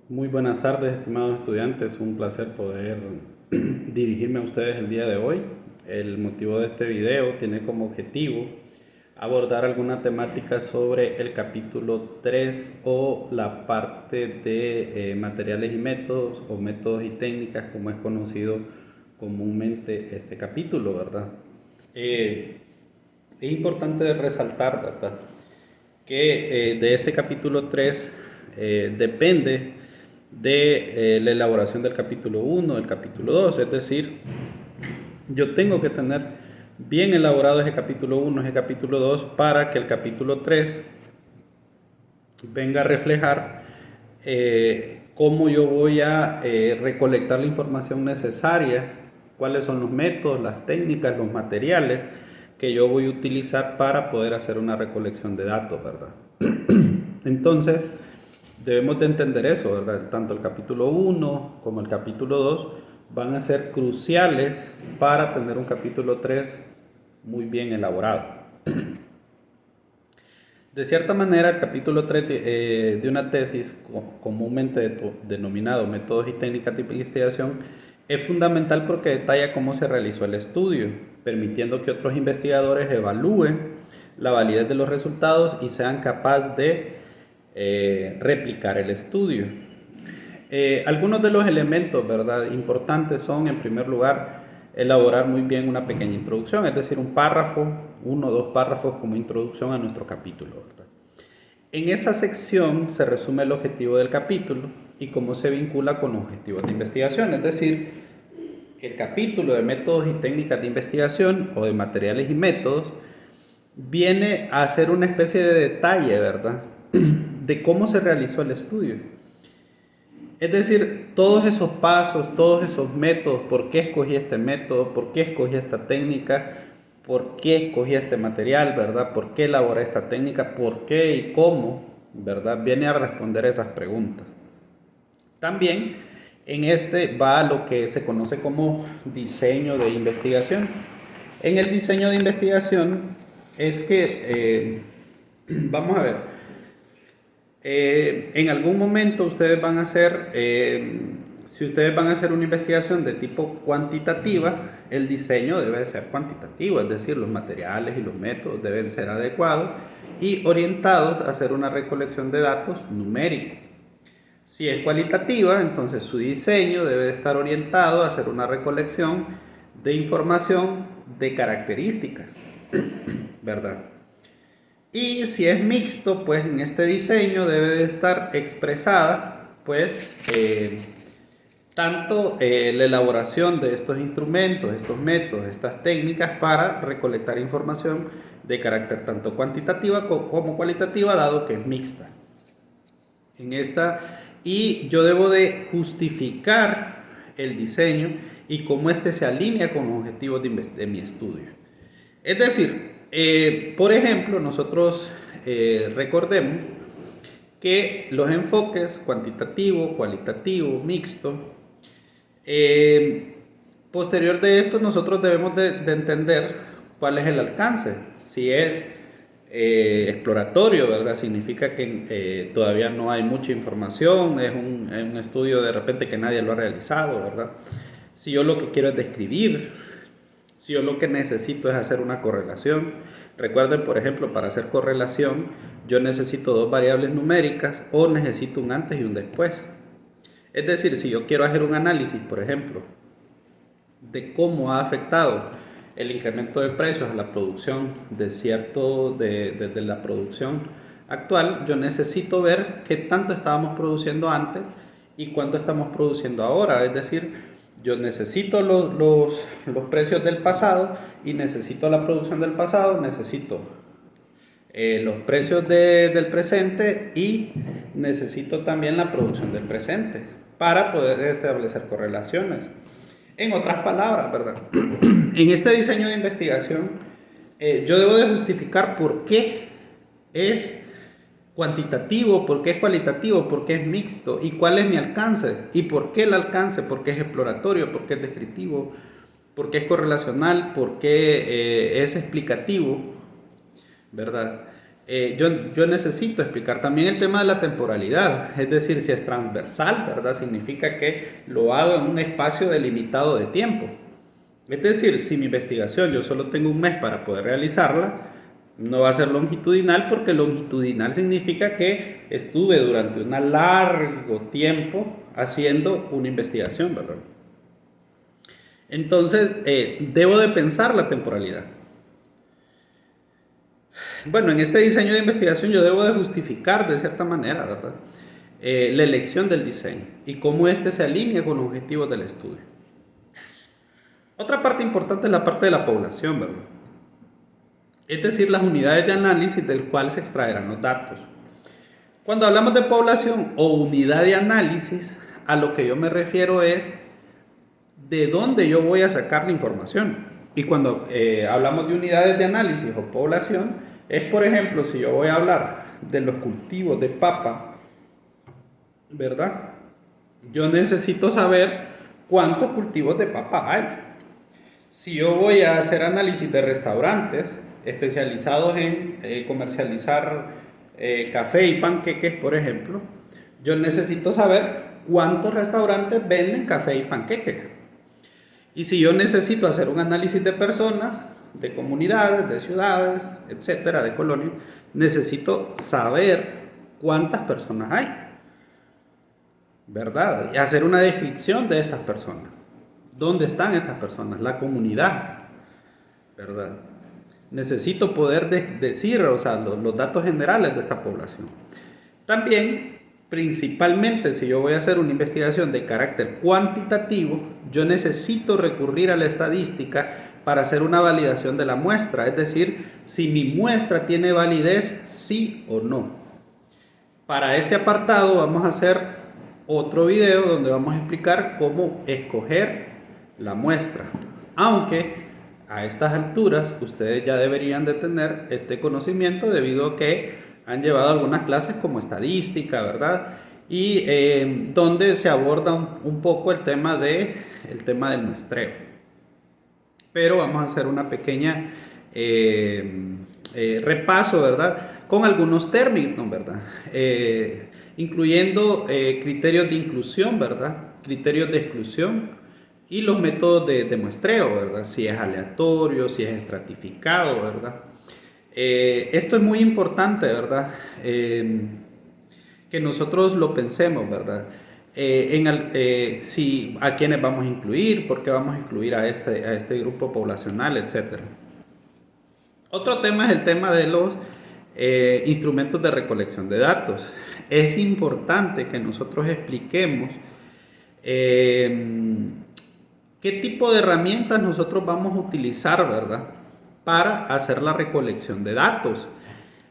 Muy buenas tardes, estimados estudiantes. Un placer poder dirigirme a ustedes el día de hoy. El motivo de este video tiene como objetivo abordar alguna temática sobre el capítulo 3 o la parte de materiales y métodos o métodos y técnicas, como es conocido comúnmente este capítulo, ¿verdad? Es importante resaltar, ¿verdad?, que de este capítulo 3 depende de la elaboración del capítulo 1, del capítulo 2, es decir, yo tengo que tener bien elaborado ese capítulo 1, ese capítulo 2, para que el capítulo 3 venga a reflejar cómo yo voy a recolectar la información necesaria, cuáles son los métodos, las técnicas, los materiales que yo voy a utilizar para poder hacer una recolección de datos, ¿verdad? Entonces, debemos de entender eso, ¿verdad? Tanto el capítulo 1 como el capítulo 2 van a ser cruciales para tener un capítulo 3 muy bien elaborado. De cierta manera, el capítulo 3 de una tesis, comúnmente denominado Métodos y Técnicas de Investigación, es fundamental porque detalla cómo se realizó el estudio, permitiendo que otros investigadores evalúen la validez de los resultados y sean capaces de replicar el estudio. Algunos de los elementos, ¿verdad?, importantes son, en primer lugar, elaborar muy bien una pequeña introducción, es decir, un párrafo, uno o dos párrafos como introducción a nuestro capítulo, ¿verdad? En esa sección se resume el objetivo del capítulo y cómo se vincula con los objetivos de investigación, es decir, el capítulo de métodos y técnicas de investigación o de materiales y métodos viene a hacer una especie de detalle, ¿verdad?, de cómo se realizó el estudio. Es decir, todos esos pasos, todos esos métodos, por qué escogí este método, por qué escogí esta técnica, por qué escogí este material, ¿verdad? ¿Por qué elaboré esta técnica? ¿Por qué y cómo? ¿Verdad? Viene a responder esas preguntas. También en este va lo que se conoce como diseño de investigación. En el diseño de investigación es que, vamos a ver, en algún momento ustedes van a hacer, si ustedes van a hacer una investigación de tipo cuantitativa, el diseño debe ser cuantitativo, es decir, los materiales y los métodos deben ser adecuados y orientados a hacer una recolección de datos numérico. Si es cualitativa, entonces su diseño debe estar orientado a hacer una recolección de información de características, ¿verdad? Y si es mixto, pues en este diseño debe de estar expresada, pues, tanto la elaboración de estos instrumentos, estos métodos, estas técnicas para recolectar información de carácter tanto cuantitativa como cualitativa, dado que es mixta. Y yo debo de justificar el diseño y cómo éste se alinea con los objetivos de mi estudio. Es decir, por ejemplo, nosotros recordemos que los enfoques cuantitativo, cualitativo, mixto, posterior de esto nosotros debemos de entender cuál es el alcance. Si es exploratorio, ¿verdad? Significa que todavía no hay mucha información, es un estudio de repente que nadie lo ha realizado, ¿verdad? Si yo lo que quiero es describir, si yo lo que necesito es hacer una correlación. Recuerden, por ejemplo, para hacer correlación, yo necesito dos variables numéricas o necesito un antes y un después. Es decir, si yo quiero hacer un análisis, por ejemplo, de cómo ha afectado el incremento de precios a la producción de la producción actual, yo necesito ver qué tanto estábamos produciendo antes y cuánto estamos produciendo ahora. Es decir, yo necesito los precios del pasado y necesito la producción del pasado, necesito los precios del presente y necesito también la producción del presente para poder establecer correlaciones. En otras palabras, ¿verdad? En este diseño de investigación, yo debo de justificar por qué es cuantitativo, por qué es cualitativo, por qué es mixto y cuál es mi alcance y por qué el alcance, por qué es exploratorio, por qué es descriptivo, por qué es correlacional, por qué es explicativo, ¿verdad? yo necesito explicar también el tema de la temporalidad, es decir, si es transversal, ¿verdad? Significa que lo hago en un espacio delimitado de tiempo. Es decir, si mi investigación yo solo tengo un mes para poder realizarla, no va a ser longitudinal porque longitudinal significa que estuve durante un largo tiempo haciendo una investigación, ¿verdad? Entonces, debo de pensar la temporalidad. Bueno, en este diseño de investigación yo debo de justificar de cierta manera, ¿verdad? La elección del diseño y cómo éste se alinea con los objetivos del estudio. Otra parte importante es la parte de la población, ¿verdad? Es decir, las unidades de análisis del cual se extraerán los datos. Cuando hablamos de población o unidad de análisis, a lo que yo me refiero es de dónde yo voy a sacar la información. Y cuando hablamos de unidades de análisis o población, es por ejemplo, si yo voy a hablar de los cultivos de papa, ¿verdad? Yo necesito saber cuántos cultivos de papa hay. Si yo voy a hacer análisis de restaurantes especializados en comercializar café y panqueques, por ejemplo, yo necesito saber cuántos restaurantes venden café y panqueques. Y si yo necesito hacer un análisis de personas, de comunidades, de ciudades, etcétera, de colonias, necesito saber cuántas personas hay, ¿verdad? Y hacer una descripción de estas personas. ¿Dónde están estas personas? La comunidad, ¿verdad? Necesito poder decir, o sea, los datos generales de esta población. También, principalmente, si yo voy a hacer una investigación de carácter cuantitativo, yo necesito recurrir a la estadística para hacer una validación de la muestra, es decir, si mi muestra tiene validez, sí o no. Para este apartado vamos a hacer otro video donde vamos a explicar cómo escoger la muestra, aunque a estas alturas ustedes ya deberían de tener este conocimiento debido a que han llevado algunas clases como estadística, ¿verdad? Y donde se aborda un poco el tema del muestreo. Pero vamos a hacer una pequeña repaso, ¿verdad? Con algunos términos, ¿verdad? Incluyendo criterios de inclusión, ¿verdad? Criterios de exclusión y los métodos de muestreo, ¿verdad? Si es aleatorio, si es estratificado, ¿verdad? Esto es muy importante, ¿verdad? Que nosotros lo pensemos, ¿verdad? Si a quiénes vamos a incluir, por qué vamos a incluir a este grupo poblacional, etcétera. Otro tema es el tema de los instrumentos de recolección de datos. Es importante que nosotros expliquemos qué tipo de herramientas nosotros vamos a utilizar, ¿verdad? Para hacer la recolección de datos.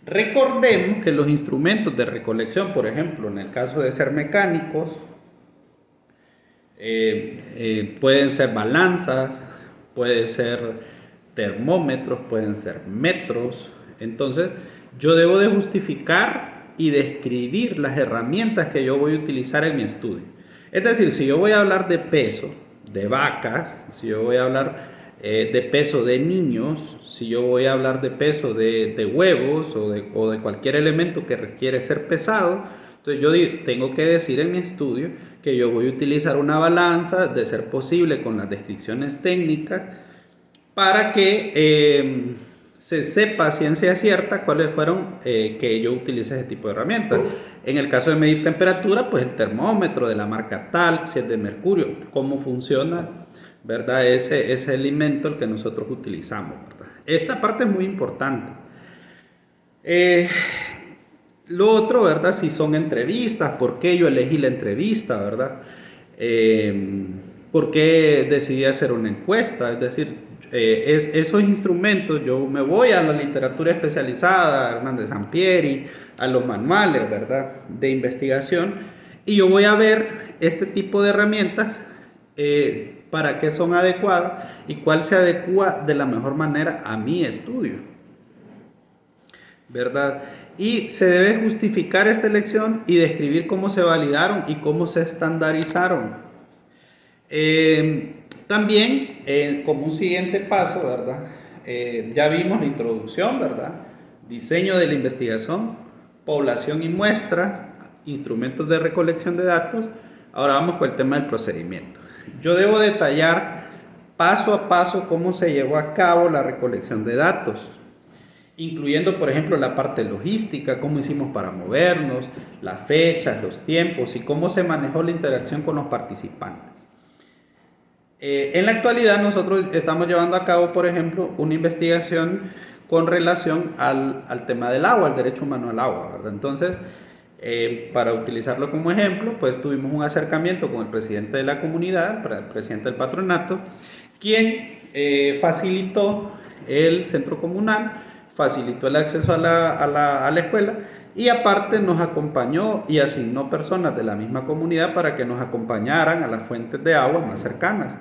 Recordemos que los instrumentos de recolección, por ejemplo, en el caso de ser mecánicos, pueden ser balanzas, pueden ser termómetros, pueden ser metros. Entonces, yo debo de justificar y describir las herramientas que yo voy a utilizar en mi estudio. Es decir, si yo voy a hablar de peso de vacas, si yo voy a hablar de peso de niños, si yo voy a hablar de peso de huevos o de cualquier elemento que requiere ser pesado, entonces yo tengo que decir en mi estudio que yo voy a utilizar una balanza, de ser posible con las descripciones técnicas, para que se sepa a ciencia cierta cuáles fueron que yo utilice ese tipo de herramientas. En el caso de medir temperatura, pues el termómetro de la marca tal, si es de mercurio, cómo funciona, ¿verdad? Ese alimento el que nosotros utilizamos, ¿verdad? Esta parte es muy importante. Lo otro, ¿verdad? Si son entrevistas, ¿por qué yo elegí la entrevista, ¿verdad? ¿Por qué decidí hacer una encuesta? Es decir, esos instrumentos, yo me voy a la literatura especializada, a Hernández Sampieri, a los manuales, ¿verdad? De investigación, y yo voy a ver este tipo de herramientas, para qué son adecuadas y cuál se adecua de la mejor manera a mi estudio, ¿verdad? Y se debe justificar esta elección y describir cómo se validaron y cómo se estandarizaron. También, como un siguiente paso, ¿verdad? Ya vimos la introducción, ¿verdad? diseño de la investigación, población y muestra, instrumentos de recolección de datos. Ahora vamos con el tema del procedimiento. Yo debo detallar paso a paso cómo se llevó a cabo la recolección de datos, incluyendo, por ejemplo, la parte logística, cómo hicimos para movernos, las fechas, los tiempos y cómo se manejó la interacción con los participantes. En la actualidad nosotros estamos llevando a cabo, por ejemplo, una investigación con relación al tema del agua, al derecho humano al agua, ¿verdad? Entonces, para utilizarlo como ejemplo, pues tuvimos un acercamiento con el presidente de la comunidad, el presidente del patronato, quien facilitó el centro comunal, facilitó el acceso a la escuela y aparte nos acompañó y asignó personas de la misma comunidad para que nos acompañaran a las fuentes de agua más cercanas.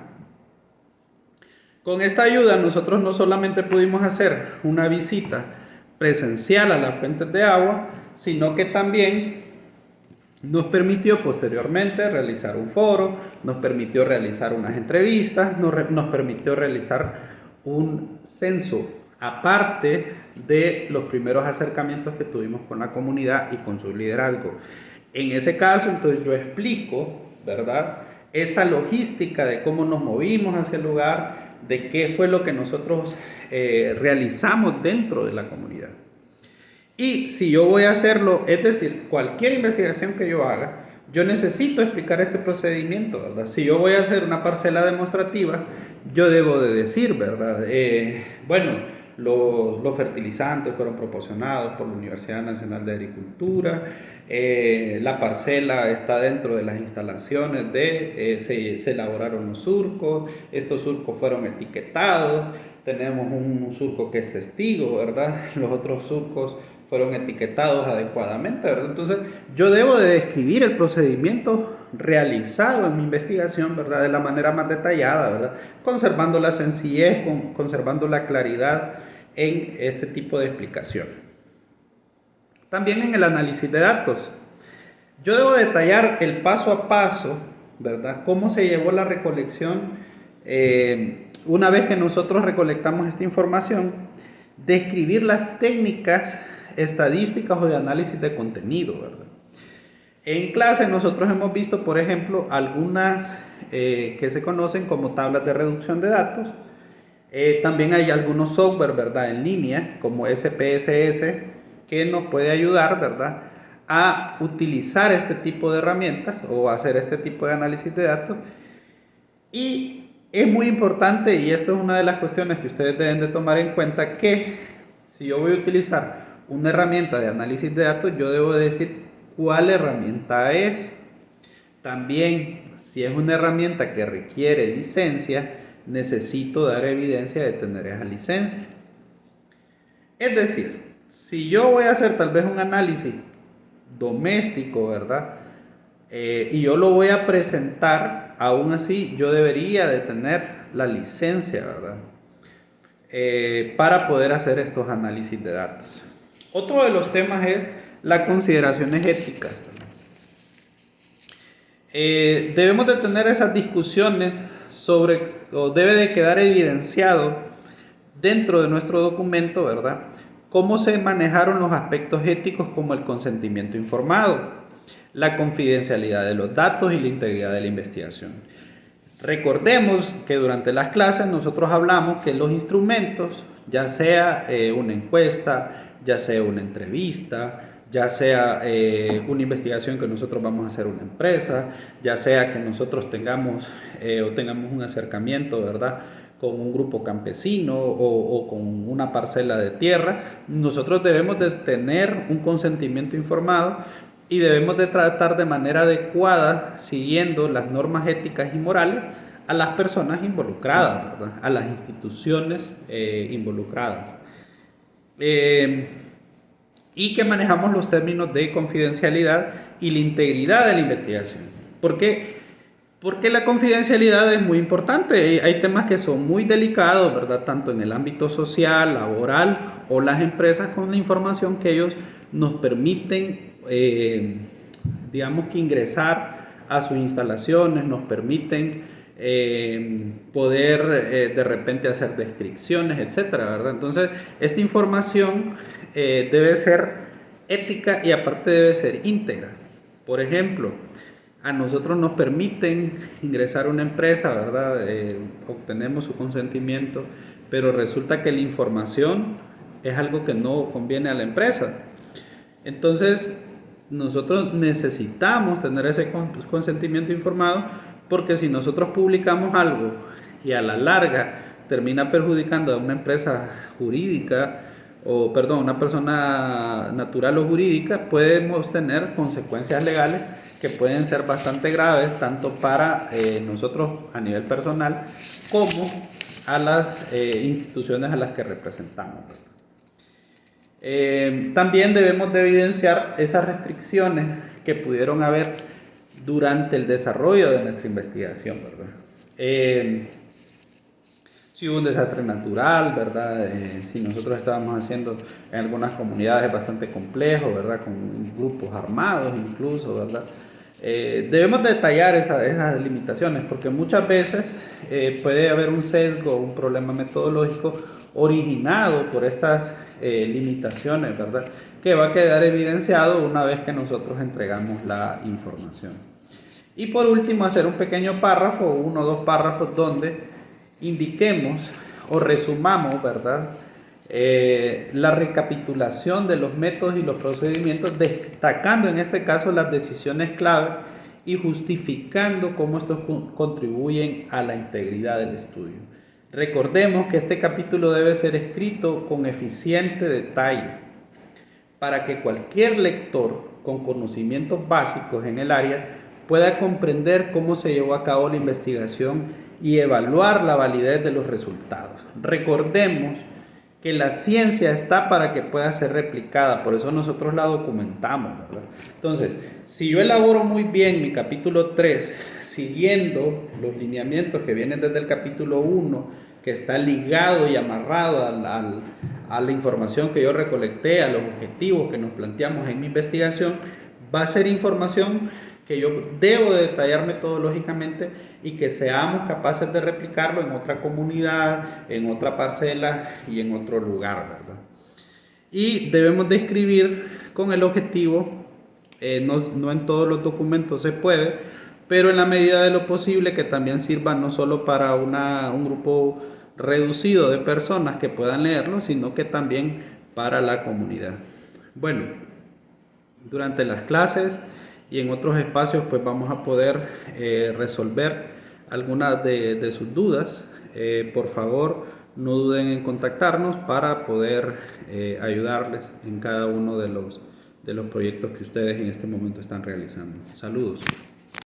Con esta ayuda nosotros no solamente pudimos hacer una visita presencial a las fuentes de agua, sino que también nos permitió posteriormente realizar un foro, nos permitió realizar unas entrevistas, nos permitió realizar un censo, aparte de los primeros acercamientos que tuvimos con la comunidad y con su liderazgo. En ese caso, entonces yo explico, ¿verdad?, esa logística de cómo nos movimos hacia el lugar, de qué fue lo que nosotros realizamos dentro de la comunidad. Y si yo voy a hacerlo, es decir, cualquier investigación que yo haga, yo necesito explicar este procedimiento, ¿verdad? Si yo voy a hacer una parcela demostrativa, yo debo de decir, ¿verdad? Bueno, los fertilizantes fueron proporcionados por la Universidad Nacional de Agricultura, la parcela está dentro de las instalaciones se elaboraron los surcos, estos surcos fueron etiquetados, tenemos un surco que es testigo, ¿verdad? Los otros surcos fueron etiquetados adecuadamente, ¿verdad? Entonces, yo debo de describir el procedimiento realizado en mi investigación, ¿verdad?, de la manera más detallada, ¿verdad?, conservando la sencillez, conservando la claridad en este tipo de explicación. También en el análisis de datos, yo debo detallar el paso a paso, ¿verdad?, cómo se llevó la recolección. Una vez que nosotros recolectamos esta información, describir las técnicas estadísticas o de análisis de contenido, ¿verdad? En clase nosotros hemos visto, por ejemplo, algunas que se conocen como tablas de reducción de datos. También hay algunos software, ¿verdad?, en línea, como SPSS, que nos puede ayudar, ¿verdad?, a utilizar este tipo de herramientas o hacer este tipo de análisis de datos. Y es muy importante, y esto es una de las cuestiones que ustedes deben de tomar en cuenta, que si yo voy a utilizar una herramienta de análisis de datos, yo debo decir cuál herramienta es. También, si es una herramienta que requiere licencia, necesito dar evidencia de tener esa licencia. Es decir, si yo voy a hacer tal vez un análisis doméstico, ¿verdad?, y yo lo voy a presentar, aún así yo debería de tener la licencia, ¿verdad?, para poder hacer estos análisis de datos. Otro de los temas es las consideraciones éticas. Debemos de tener esas discusiones sobre, o debe de quedar evidenciado dentro de nuestro documento, ¿verdad?, cómo se manejaron los aspectos éticos como el consentimiento informado, la confidencialidad de los datos y la integridad de la investigación. Recordemos que durante las clases nosotros hablamos que los instrumentos, ya sea una encuesta, ya sea una entrevista, ya sea una investigación que nosotros vamos a hacer una empresa, ya sea que nosotros tengamos un acercamiento, ¿verdad?, con un grupo campesino o con una parcela de tierra, nosotros debemos de tener un consentimiento informado y debemos de tratar de manera adecuada, siguiendo las normas éticas y morales, a las personas involucradas, ¿verdad?, a las instituciones involucradas. Y que manejamos los términos de confidencialidad y la integridad de la investigación. ¿Por qué? Porque la confidencialidad es muy importante. Hay temas que son muy delicados, ¿verdad?, tanto en el ámbito social, laboral o las empresas, con la información que ellos nos permiten, digamos que ingresar a sus instalaciones, nos permiten poder de repente hacer descripciones, etcétera, ¿verdad? Entonces, esta información debe ser ética y aparte debe ser íntegra. Por ejemplo, a nosotros nos permiten ingresar a una empresa, ¿verdad? Obtenemos su consentimiento, pero resulta que la información es algo que no conviene a la empresa. Entonces, nosotros necesitamos tener ese consentimiento informado, porque si nosotros publicamos algo y a la larga termina perjudicando a una empresa jurídica, o perdón, una persona natural o jurídica, podemos tener consecuencias legales que pueden ser bastante graves, tanto para nosotros a nivel personal como a las instituciones a las que representamos. También debemos de evidenciar esas restricciones que pudieron haber durante el desarrollo de nuestra investigación, ¿verdad? Si hubo un desastre natural, ¿verdad? Si nosotros estábamos haciendo en algunas comunidades bastante complejo, ¿verdad? Con grupos armados incluso, ¿verdad? Debemos detallar esas limitaciones, porque muchas veces puede haber un sesgo, un problema metodológico originado por estas limitaciones, ¿verdad? Que va a quedar evidenciado una vez que nosotros entregamos la información. Y por último, hacer un pequeño párrafo, 1 o 2 párrafos, donde indiquemos o resumamos, ¿verdad? La recapitulación de los métodos y los procedimientos, destacando en este caso las decisiones clave y justificando cómo estos contribuyen a la integridad del estudio. Recordemos que este capítulo debe ser escrito con eficiente detalle para que cualquier lector con conocimientos básicos en el área pueda comprender cómo se llevó a cabo la investigación y evaluar la validez de los resultados. Recordemos que la ciencia está para que pueda ser replicada, por eso nosotros la documentamos, ¿verdad? Entonces, si yo elaboro muy bien mi capítulo 3, siguiendo los lineamientos que vienen desde el capítulo 1, que está ligado y amarrado a la información que yo recolecté, a los objetivos que nos planteamos en mi investigación, va a ser información que yo debo de detallar metodológicamente y que seamos capaces de replicarlo en otra comunidad, en otra parcela y en otro lugar, ¿verdad? Y debemos de escribir con el objetivo, no en todos los documentos se puede, pero en la medida de lo posible que también sirva no solo para un grupo reducido de personas que puedan leerlo, sino que también para la comunidad. Bueno, durante las clases y en otros espacios pues vamos a poder resolver algunas de sus dudas. Por favor, no duden en contactarnos para poder ayudarles en cada uno de los proyectos que ustedes en este momento están realizando. Saludos.